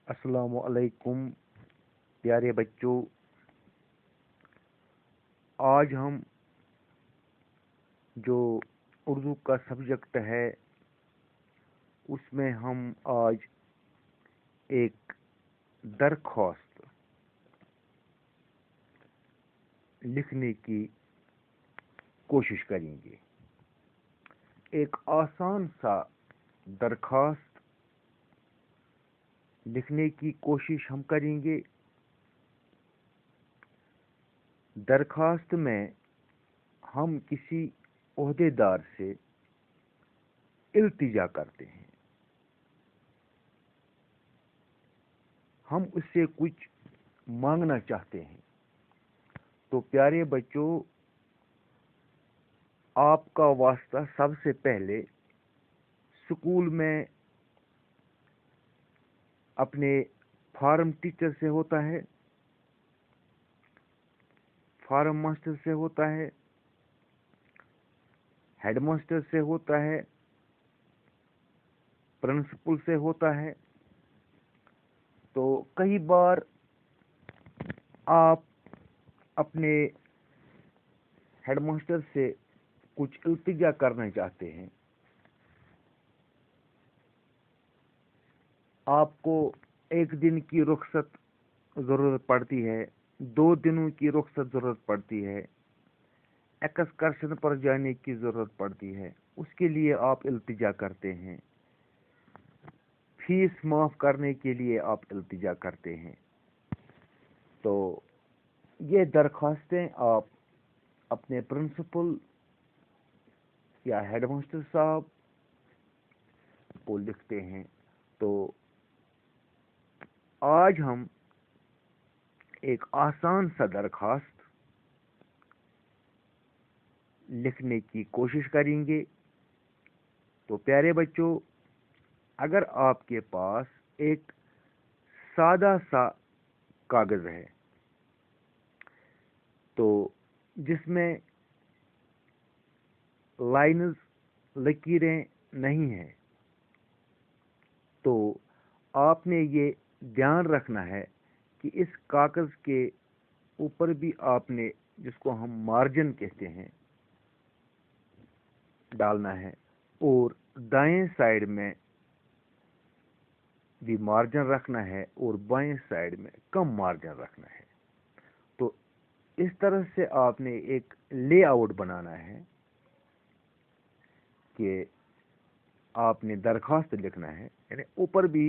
السلام علیکم پیارے بچوں. آج ہم جو اردو کا سبجیکٹ ہے اس میں ہم آج ایک درخواست لکھنے کی کوشش کریں گے. ایک آسان سا درخواست لکھنے کی کوشش ہم کریں گے. درخواست میں ہم کسی عہدے دار سے التجا کرتے ہیں. ہم اس سے کچھ مانگنا چاہتے ہیں. تو پیارے بچوں، آپ کا واسطہ سب سے پہلے اسکول میں اپنے فارم ٹیچر سے ہوتا ہے، فارم ماسٹر سے ہوتا ہے، ہیڈ ماسٹر سے ہوتا ہے، پرنسپل سے ہوتا ہے. تو کئی بار آپ اپنے ہیڈ ماسٹر سے کچھ التجا کرنا چاہتے ہیں. آپ کو ایک دن کی رخصت ضرورت پڑتی ہے، 2 دنوں کی رخصت ضرورت پڑتی ہے، ایکسکرشن پر جانے کی ضرورت پڑتی ہے. اس کے لیے آپ التجا کرتے ہیں. فیس معاف کرنے کے لیے آپ التجا کرتے ہیں. تو یہ درخواستیں آپ اپنے پرنسپل یا ہیڈ ماسٹر صاحب کو لکھتے ہیں. تو آج ہم ایک آسان سا درخواست لکھنے کی کوشش کریں گے. تو پیارے بچوں، اگر آپ کے پاس ایک سادہ سا کاغذ ہے تو جس میں لائنز لکیریں نہیں ہیں، تو آپ نے یہ دھیان رکھنا ہے کہ اس کاغذ کے اوپر بھی آپ نے، جس کو ہم مارجن کہتے ہیں، ڈالنا ہے، اور دائیں سائڈ میں بھی مارجن رکھنا ہے اور بائیں سائڈ میں کم مارجن رکھنا ہے. تو اس طرح سے آپ نے ایک لے آؤٹ بنانا ہے کہ آپ نے درخواست لکھنا ہے. یعنی اوپر بھی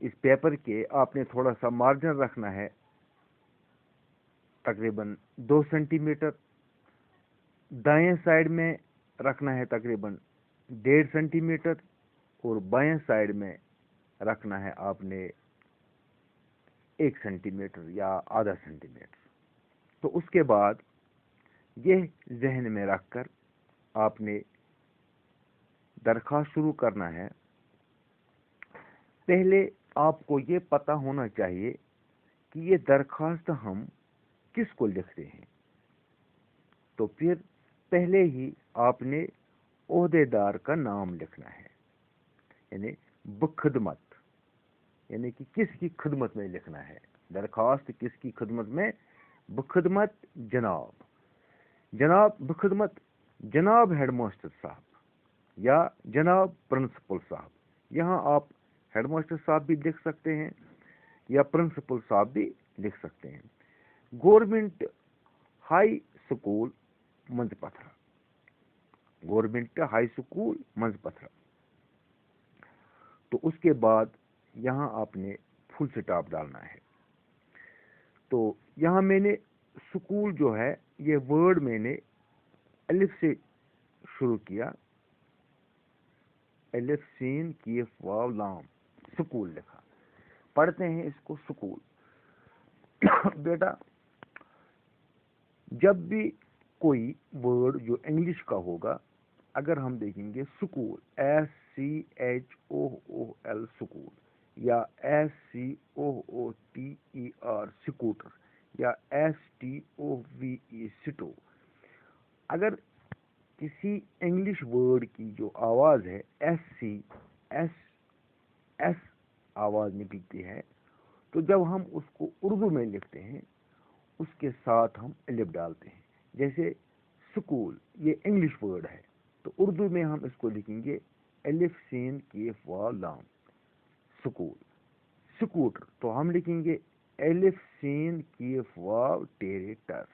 اس پیپر کے آپ نے تھوڑا سا مارجن رکھنا ہے، تقریباً 2 سینٹی میٹر. دائیں سائڈ میں رکھنا ہے تقریباً 1.5 سینٹی میٹر، اور بائیں سائڈ میں رکھنا ہے آپ نے 1 سینٹی میٹر یا ½ سینٹی میٹر. تو اس کے بعد یہ ذہن میں رکھ کر آپ نے درخواست شروع کرنا ہے. پہلے آپ کو یہ پتہ ہونا چاہیے کہ یہ درخواست ہم کس کو لکھتے ہیں. تو پھر پہلے ہی آپ نے عہدے دار کا نام لکھنا ہے، یعنی بخدمت، یعنی کہ کس کی خدمت میں لکھنا ہے. درخواست کس کی خدمت میں؟ بخدمت جناب، جناب بخدمت جناب ہیڈ ماسٹر صاحب یا جناب پرنسپل صاحب. یہاں آپ ہیڈ ماسٹر صاحب بھی لکھ سکتے ہیں یا پرنسپل صاحب بھی لکھ سکتے ہیں. گورنمنٹ ہائی سکول منز پتھرا، گورنمنٹ ہائی سکول منز پتھرا. تو اس کے بعد یہاں آپ نے فل سٹاپ ڈالنا ہے. تو یہاں میں نے سکول جو ہے، یہ ورڈ میں نے الف سے شروع کیا، الف سین کیف واو لام، سکول لکھا. پڑھتے ہیں اس کو سکول. بیٹا، جب بھی کوئی ورڈ جو انگلش کا ہوگا، اگر ہم دیکھیں گے سکول، SCHOOL سکول، یا SCOOTER سکوٹر، یا STOVE سٹو. اگر کسی انگلش ورڈ کی جو آواز ہے SC، آواز نکلتی ہے، تو جب ہم اس کو اردو میں لکھتے ہیں اس کے ساتھ ہم الف ڈالتے ہیں. جیسے سکول، یہ انگلش ورڈ ہے، تو اردو میں ہم اس کو لکھیں گے الف سین کیف واو لام، سکول. سکوٹر تو ہم لکھیں گے الف سین کیف واو ٹیرے ٹر،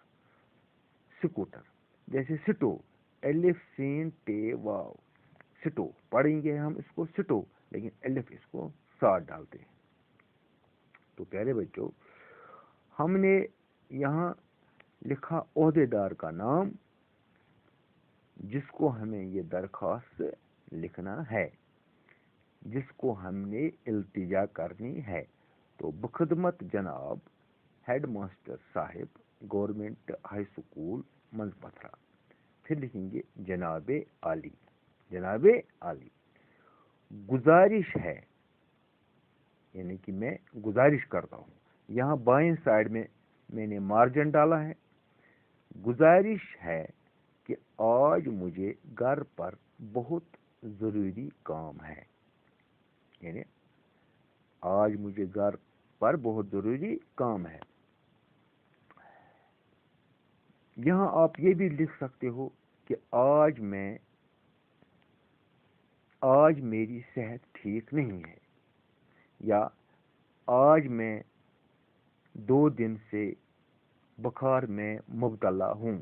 سکوٹر. جیسے سٹو، الف سین ٹے واو، سٹو. پڑھیں گے ہم اس کو سٹو، لیکن الف اس کو ساتھ ڈالتے ہیں. تو پیارے بچوں، ہم نے یہاں لکھا عہدے دار کا نام جس کو ہمیں یہ درخواست لکھنا ہے، جس کو ہم نے التجا کرنی ہے. تو بخدمت جناب ہیڈ ماسٹر صاحب گورنمنٹ ہائی سکول منز پتھرا. پھر لکھیں گے جناب عالی، جناب عالی. گزارش ہے، یعنی کہ میں گزارش کرتا ہوں. یہاں بائیں سائڈ میں نے مارجن ڈالا ہے. گزارش ہے کہ آج مجھے گھر پر بہت ضروری کام ہے، یعنی آج مجھے گھر پر بہت ضروری کام ہے. یہاں آپ یہ بھی لکھ سکتے ہو کہ آج میری صحت ٹھیک نہیں ہے، یا آج میں 2 دن سے بخار میں مبتلا ہوں.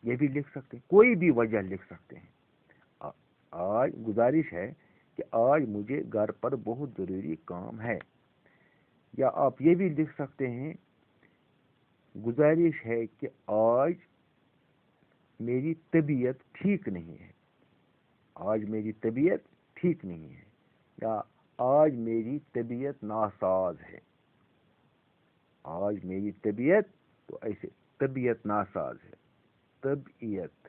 یہ بھی لکھ سکتے ہیں، کوئی بھی وجہ لکھ سکتے ہیں. آج گزارش ہے کہ آج مجھے گھر پر بہت ضروری کام ہے. یا آپ یہ بھی لکھ سکتے ہیں گزارش ہے کہ آج میری طبیعت ٹھیک نہیں ہے، آج میری طبیعت ٹھیک نہیں ہے. یا آج میری طبیعت ناساز ہے، آج میری طبیعت، تو ایسے طبیعت ناساز ہے، طبیعت،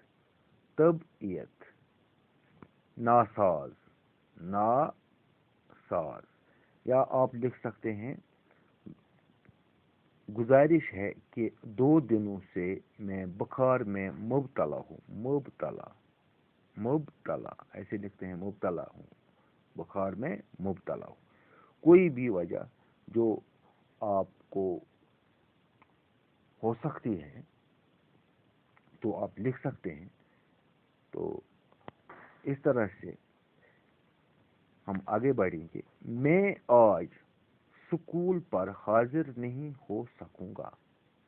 طبیعت ناساز، ناساز. یا آپ لکھ سکتے ہیں گزارش ہے کہ 2 دنوں سے میں بخار میں مبتلا ہوں، مبتلا، مبتلا ایسے لکھتے ہیں، مبتلا ہوں، بخار میں مبتلا ہوں. کوئی بھی وجہ جو آپ کو ہو سکتی ہے تو آپ لکھ سکتے ہیں. تو اس طرح سے ہم آگے بڑھیں گے. میں آج سکول پر حاضر نہیں ہو سکوں گا،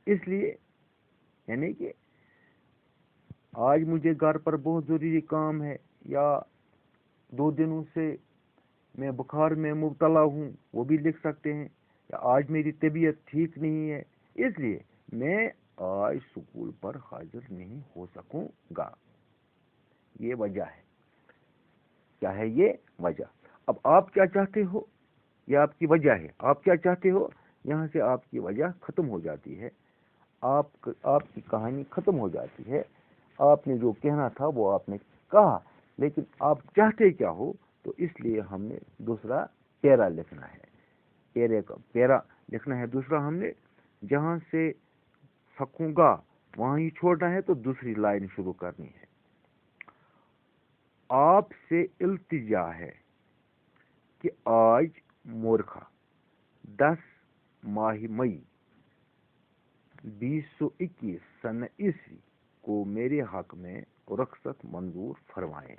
اس لیے، یعنی کہ آج مجھے گھر پر بہت ضروری کام ہے، یا 2 دنوں سے میں بخار میں مبتلا ہوں، وہ بھی لکھ سکتے ہیں. یا آج میری طبیعت ٹھیک نہیں ہے، اس لیے میں آج سکول پر حاضر نہیں ہو سکوں گا. یہ وجہ ہے. کیا ہے یہ وجہ؟ اب آپ کیا چاہتے ہو؟ یہ آپ کی وجہ ہے. آپ کیا چاہتے ہو؟ یہاں سے آپ کی وجہ ختم ہو جاتی ہے، آپ کی کہانی ختم ہو جاتی ہے. آپ نے جو کہنا تھا وہ آپ نے کہا، لیکن آپ چاہتے کیا ہو؟ تو اس لیے ہم نے دوسرا پیرا لکھنا ہے، پیرا لکھنا ہے دوسرا. ہم نے جہاں سے سکوں گا وہاں ہی چھوڑنا ہے، تو دوسری لائن شروع کرنی ہے. آپ سے التجا ہے کہ آج مورخہ 10 ماہ مئی 2021 سن عیسوی کو میرے حق میں رخصت منظور فرمائیں.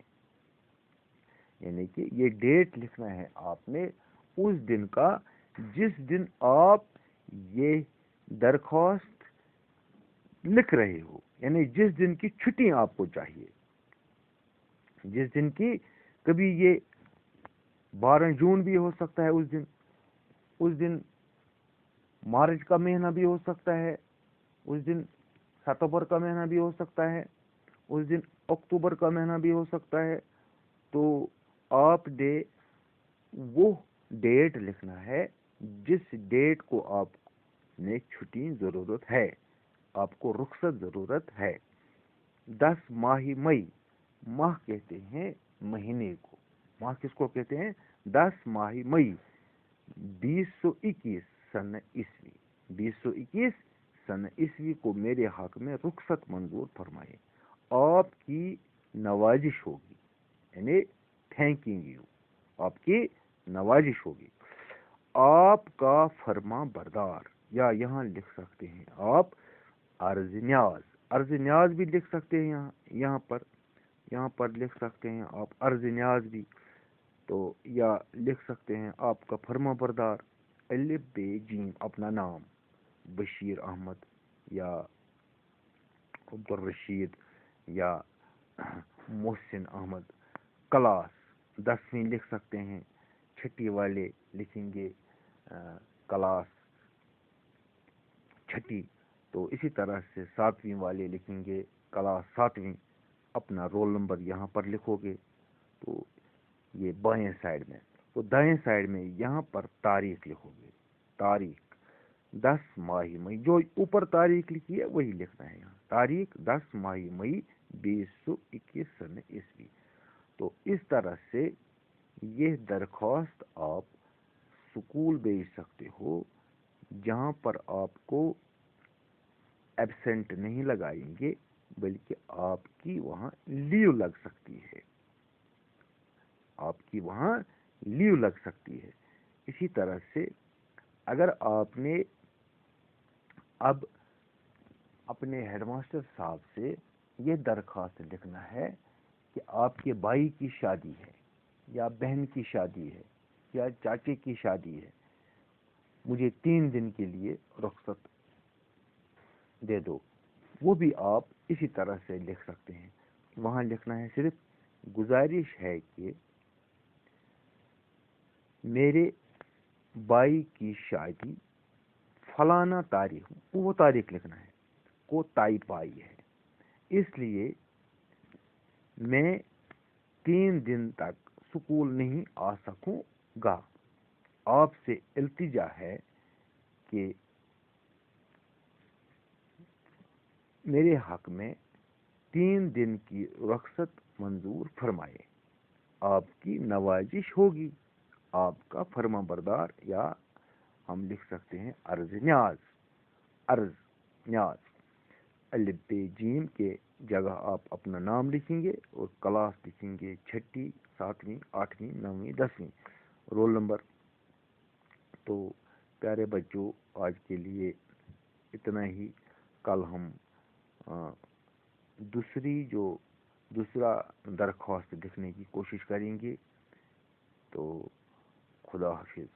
یعنی کہ یہ ڈیٹ لکھنا ہے آپ نے اس دن کا جس دن آپ یہ درخواست لکھ رہے ہو، یعنی جس دن کی چھٹی آپ کو چاہیے، جس دن کی، کبھی یہ 12 جون بھی ہو سکتا ہے، اس دن مارچ کا مہینہ بھی ہو سکتا ہے، اس دن ستمبر کا مہینہ بھی ہو سکتا ہے، اس دن اکتوبر کا مہینہ بھی ہو سکتا ہے. تو آپ نے وہ ڈیٹ لکھنا ہے جس ڈیٹ کو آپ نے چھٹی ضرورت ہے، آپ کو رخصت ضرورت ہے. 10 ماہ مئی، ماہ کہتے ہیں مہینے کو، ماہ کس کو کہتے ہیں؟ 10 ماہ مئی 2021 سن عیسوی، 2021 سن عیسوی کو میرے حق میں رخصت منظور فرمائے. آپ کی نوازش ہوگی، یعنی تھینکنگ یو، آپ کی نوازش ہوگی. آپ کا فرما بردار، یا یہاں لکھ سکتے ہیں آپ عرض نیاز، عرض نیاز بھی لکھ سکتے ہیں، یہاں پر لکھ سکتے ہیں آپ عرض نیاز بھی، تو یا لکھ سکتے ہیں آپ کا فرما بردار، الف بے جیم اپنا نام، بشیر احمد یا عبدالرشید یا محسن احمد، کلاس 10ویں لکھ سکتے ہیں، چھٹی والے لکھیں گے کلاس چھٹی، تو اسی طرح سے 7ویں والے لکھیں گے کلاس 7ویں، اپنا رول نمبر یہاں پر لکھو گے، تو یہ بائیں سائڈ میں، تو دائیں سائڈ میں یہاں پر تاریخ لکھو گے، تاریخ 10 ماہ مئی، جو اوپر تاریخ لکھی ہے وہی لکھنا ہے یہاں، تاریخ 10 ماہ مئی 2021 سن عیسوی۔ تو اس طرح سے یہ درخواست آپ سکول بھیج سکتے ہو، جہاں پر آپ کو ایبسینٹ نہیں لگائیں گے، بلکہ آپ کی وہاں لیو لگ سکتی ہے، آپ کی وہاں لیو لگ سکتی ہے۔ اسی طرح سے اگر آپ نے اب اپنے ہیڈ ماسٹر صاحب سے یہ درخواست لکھنا ہے کہ آپ کے بھائی کی شادی ہے یا بہن کی شادی ہے یا چاچے کی شادی ہے، مجھے 3 دن کے لیے رخصت دے دو، وہ بھی آپ اسی طرح سے لکھ سکتے ہیں۔ وہاں لکھنا ہے صرف گزارش ہے کہ میرے بھائی کی شادی فلانا تاریخ، وہ تاریخ لکھنا ہے، کو تائی پائی ہے، اس لیے میں 3 دن تک سکول نہیں آ سکوں گا، آپ سے التجا ہے کہ میرے حق میں 3 دن کی رخصت منظور فرمائے، آپ کی نوازش ہوگی، آپ کا فرما بردار، یا ہم لکھ سکتے ہیں عرض نیاز، عرض نیاز، الف بے جیم کے جگہ آپ اپنا نام لکھیں گے اور کلاس لکھیں گے 6، 7ویں، 8ویں، 9ویں، 10ویں، رول نمبر۔ تو پیارے بچوں، آج کے لیے اتنا ہی، کل ہم دوسرا درخواست لکھنے کی کوشش کریں گے، تو خدا حافظ۔